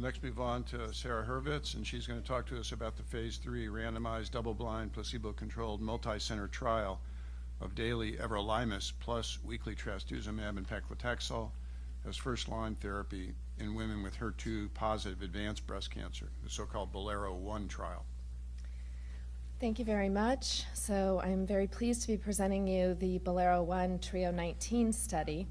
We'll next move on to Sara Hurvitz, and she's going to talk to us about the phase 3 randomized, double-blind, placebo-controlled, multicenter trial of daily everolimus plus weekly trastuzumab and paclitaxel as first-line therapy in women with HER2-positive advanced breast cancer, the so-called BOLERO-1 trial. Thank you very much. So I'm very pleased to be presenting you the BOLERO-1 Trio 19 study.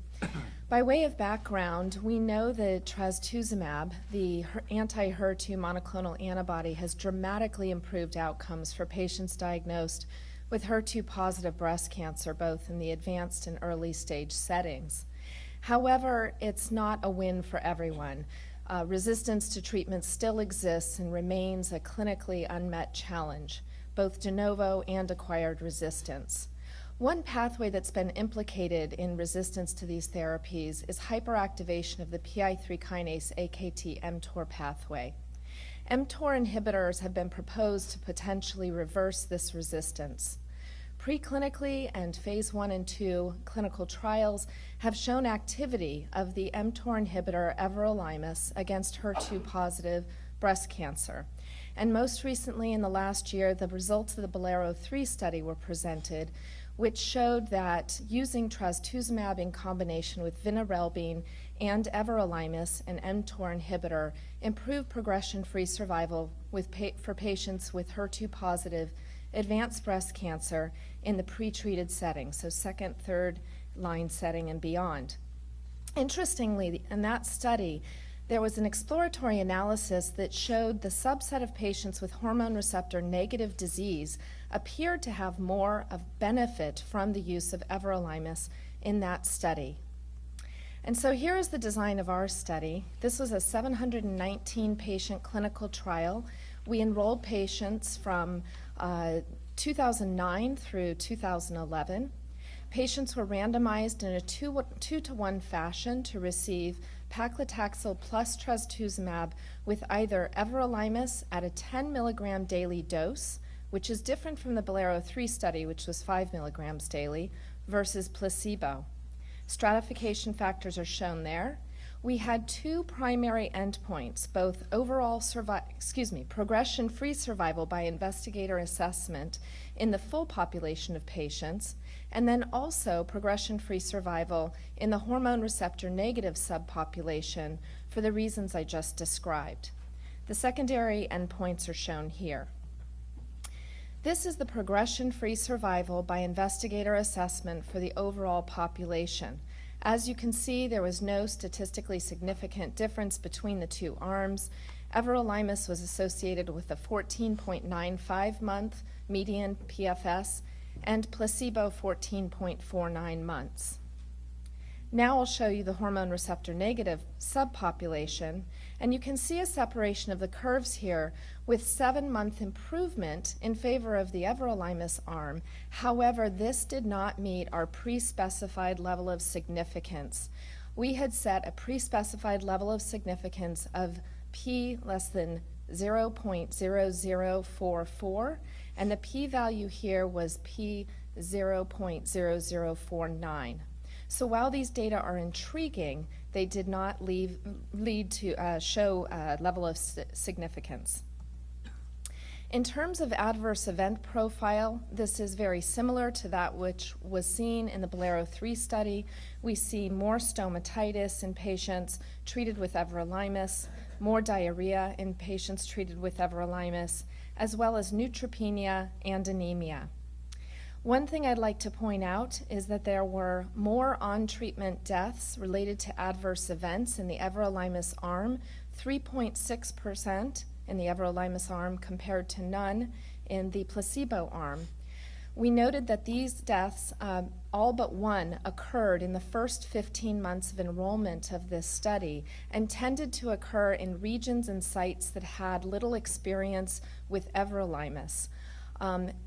By way of background, we know that trastuzumab, the anti-HER2 monoclonal antibody, has dramatically improved outcomes for patients diagnosed with HER2-positive breast cancer, both in the advanced and early stage settings. However, it's not a win for everyone. Resistance to treatment still exists and remains a clinically unmet challenge, both de novo and acquired resistance. One pathway that's been implicated in resistance to these therapies is hyperactivation of the PI3 kinase AKT-mTOR pathway. mTOR inhibitors have been proposed to potentially reverse this resistance. Preclinically and phase 1 and 2 clinical trials have shown activity of the mTOR inhibitor everolimus against HER2-positive breast cancer. And most recently in the last year, the results of the BOLERO-3 study were presented, which showed that using trastuzumab in combination with vinorelbine and everolimus, an mTOR inhibitor, improved progression-free survival for patients with HER2-positive advanced breast cancer in the pretreated setting, so second, third line setting and beyond. Interestingly, in that study, there was an exploratory analysis that showed the subset of patients with hormone receptor negative disease appeared to have more of benefit from the use of everolimus in that study. And so here is the design of our study. This was a 719 patient clinical trial. We enrolled patients from 2009 through 2011. Patients were randomized in a 2-to-1 fashion to receive paclitaxel plus trastuzumab with either everolimus at a 10 milligram daily dose, which is different from the BOLERO-3 study, which was 5 milligrams daily, versus placebo. Stratification factors are shown there. We had two primary endpoints, both overall progression-free survival by investigator assessment in the full population of patients, and then also progression-free survival in the hormone receptor negative subpopulation for the reasons I just described. The secondary endpoints are shown here. This is the progression-free survival by investigator assessment for the overall population. As you can see, there was no statistically significant difference between the two arms. Everolimus was associated with a 14.95-month median PFS and placebo 14.49 months. Now I'll show you the hormone receptor negative subpopulation, and you can see a separation of the curves here with 7-month improvement in favor of the everolimus arm. However, this did not meet our pre-specified level of significance. We had set a pre-specified level of significance of p less than 0.0044, and the p-value here was p 0.0049. So while these data are intriguing, they did not lead to show a level of significance. In terms of adverse event profile, this is very similar to that which was seen in the BOLERO-3 study. We see more stomatitis in patients treated with everolimus, more diarrhea in patients treated with everolimus, as well as neutropenia and anemia. One thing I'd like to point out is that there were more on-treatment deaths related to adverse events in the everolimus arm, 3.6% in the everolimus arm compared to none in the placebo arm. We noted that these deaths, all but one, occurred in the first 15 months of enrollment of this study and tended to occur in regions and sites that had little experience with everolimus.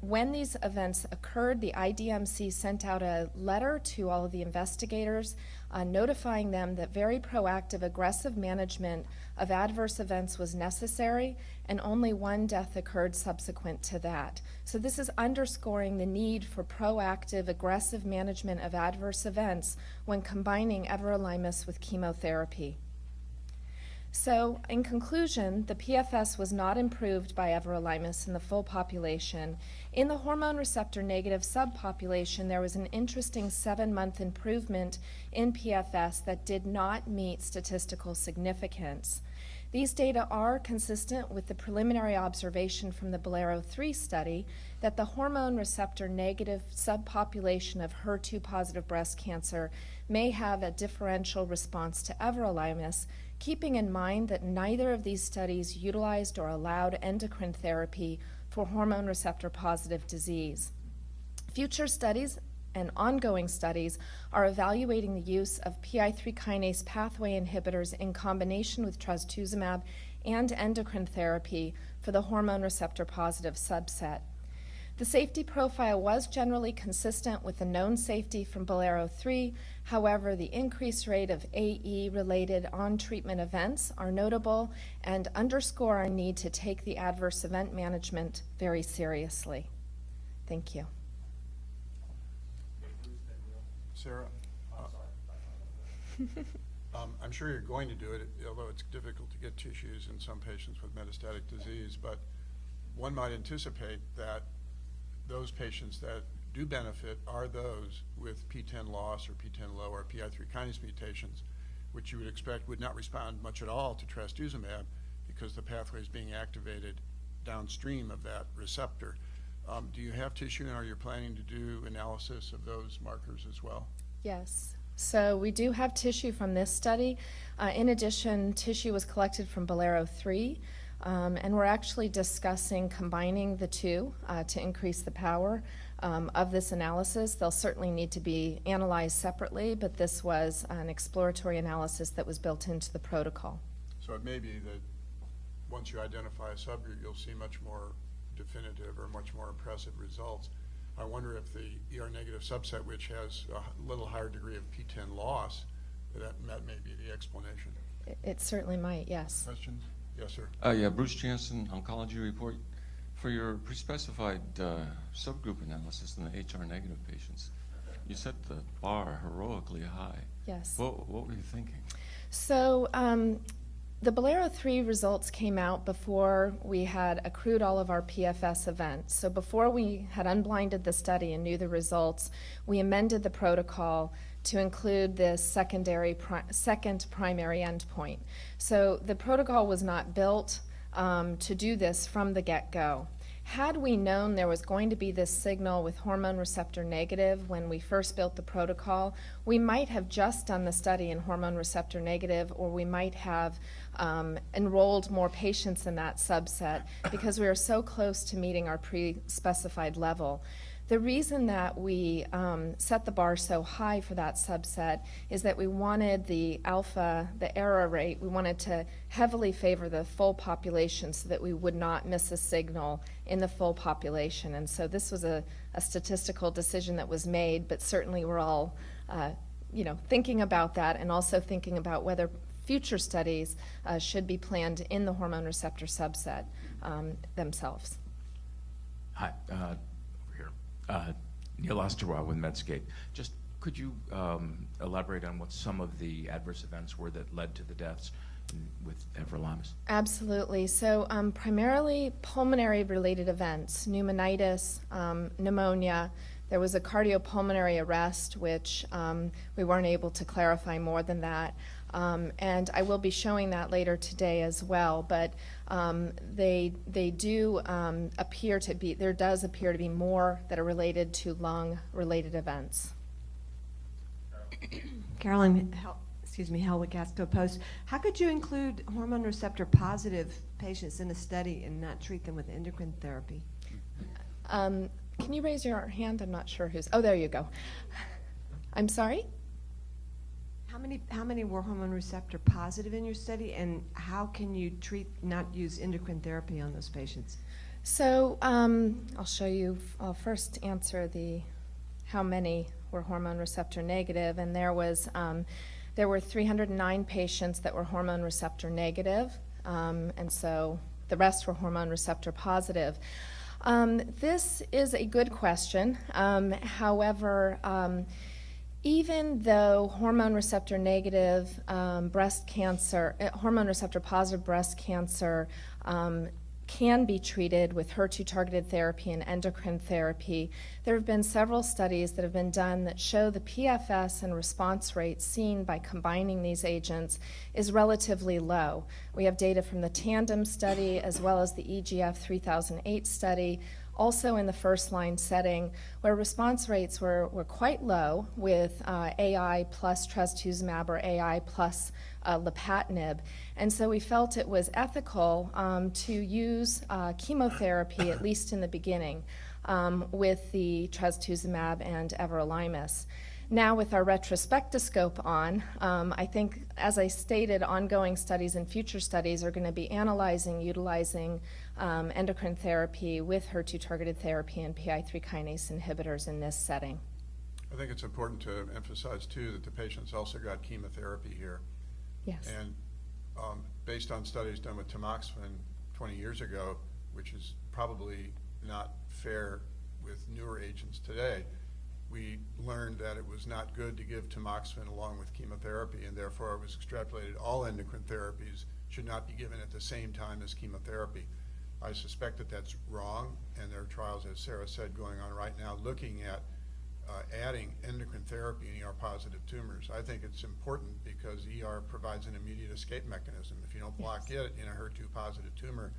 When these events occurred, the IDMC sent out a letter to all of the investigators notifying them that very proactive, aggressive management of adverse events was necessary, and only one death occurred subsequent to that. So this is underscoring the need for proactive, aggressive management of adverse events when combining everolimus with chemotherapy. So, in conclusion, the PFS was not improved by everolimus in the full population. In the hormone receptor negative subpopulation, there was an interesting 7-month improvement in PFS that did not meet statistical significance. These data are consistent with the preliminary observation from the BOLERO-3 study that the hormone receptor negative subpopulation of HER2-positive breast cancer may have a differential response to everolimus, keeping in mind that neither of these studies utilized or allowed endocrine therapy for hormone receptor positive disease. Future studies and ongoing studies are evaluating the use of PI3 kinase pathway inhibitors in combination with trastuzumab and endocrine therapy for the hormone receptor positive subset. The safety profile was generally consistent with the known safety from BOLERO-3. However, the increased rate of AE-related on-treatment events are notable and underscore our need to take the adverse event management very seriously. Thank you. Sarah? I'm sure you're going to do it, although it's difficult to get tissues in some patients with metastatic disease, but one might anticipate that those patients that do benefit are those with PTEN loss or PTEN low or PI3 kinase mutations, which you would expect would not respond much at all to trastuzumab because the pathway is being activated downstream of that receptor. Do you have tissue, and are you planning to do analysis of those markers as well? Yes. So we do have tissue from this study. In addition, tissue was collected from BOLERO-3, and we're actually discussing combining the two to increase the power of this analysis. They'll certainly need to be analyzed separately, but this was an exploratory analysis that was built into the protocol. So it may be that once you identify a subgroup, you'll see much more definitive or much more impressive results. I wonder if the ER-negative subset, which has a little higher degree of PTEN loss, that may be the explanation. It certainly might, yes. Questions? Yes, sir. Yeah, Bruce Jansen, Oncology Report. For your pre-specified subgroup analysis in the HR-negative patients, you set the bar heroically high. Yes. What were you thinking? So the BOLERO-3 results came out before we had accrued all of our PFS events. So before we had unblinded the study and knew the results, we amended the protocol to include this second primary endpoint. So the protocol was not built to do this from the get-go. Had we known there was going to be this signal with hormone receptor negative when we first built the protocol, we might have just done the study in hormone receptor negative, or we might have enrolled more patients in that subset because we were so close to meeting our pre-specified level. The reason that we set the bar so high for that subset is that we wanted the alpha, the error rate, we wanted to heavily favor the full population so that we would not miss a signal in the full population. And so this was a statistical decision that was made, but certainly we're all thinking about that and also thinking about whether future studies should be planned in the hormone receptor subset themselves. Hi, over here. Neil Osterwald with Medscape. Just could you elaborate on what some of the adverse events were that led to the deaths with everolimus? Absolutely. So primarily pulmonary-related events, pneumonitis, pneumonia. There was a cardiopulmonary arrest, which we weren't able to clarify more than that. And I will be showing that later today as well. But they do appear to be, there does appear to be more that are related to lung-related events. Carolyn, Helwick Asco Post. How could you include hormone receptor positive patients in a study and not treat them with endocrine therapy? Can you raise your hand? I'm not sure who's, oh, there you go. I'm sorry? How many were hormone receptor positive in your study, and how can you not use endocrine therapy on those patients? So I'll show you, I'll first answer how many were hormone receptor negative, and there were 309 patients that were hormone receptor negative, and so the rest were hormone receptor positive. This is a good question. However, Even though hormone receptor negative breast cancer, hormone receptor positive breast cancer can be treated with HER2-targeted therapy and endocrine therapy, there have been several studies that have been done that show the PFS and response rate seen by combining these agents is relatively low. We have data from the TANDEM study as well as the EGF 3008 study, also in the first-line setting, where response rates were quite low with AI plus trastuzumab or AI plus lapatinib. And so we felt it was ethical to use chemotherapy, at least in the beginning, with the trastuzumab and everolimus. Now with our retrospectoscope on, I think, as I stated, ongoing studies and future studies are going to be analyzing, utilizing endocrine therapy with HER2-targeted therapy and PI3 kinase inhibitors in this setting. I think it's important to emphasize, too, that the patients also got chemotherapy here. Yes. And based on studies done with tamoxifen 20 years ago, which is probably not fair with newer agents today, we learned that it was not good to give tamoxifen along with chemotherapy, and therefore it was extrapolated all endocrine therapies should not be given at the same time as chemotherapy. I suspect that that's wrong, and there are trials, as Sarah said, going on right now looking at adding endocrine therapy in ER-positive tumors. I think it's important because ER provides an immediate escape mechanism. If you don't block it in a HER2-positive tumor,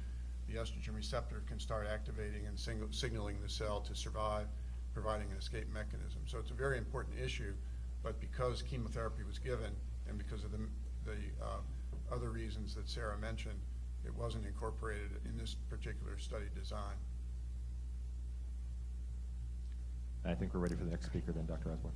the estrogen receptor can start activating and signaling the cell to survive, providing an escape mechanism. So it's a very important issue, but because chemotherapy was given and because of the other reasons that Sarah mentioned, it wasn't incorporated in this particular study design. I think we're ready for the next speaker then, Dr. Osborne.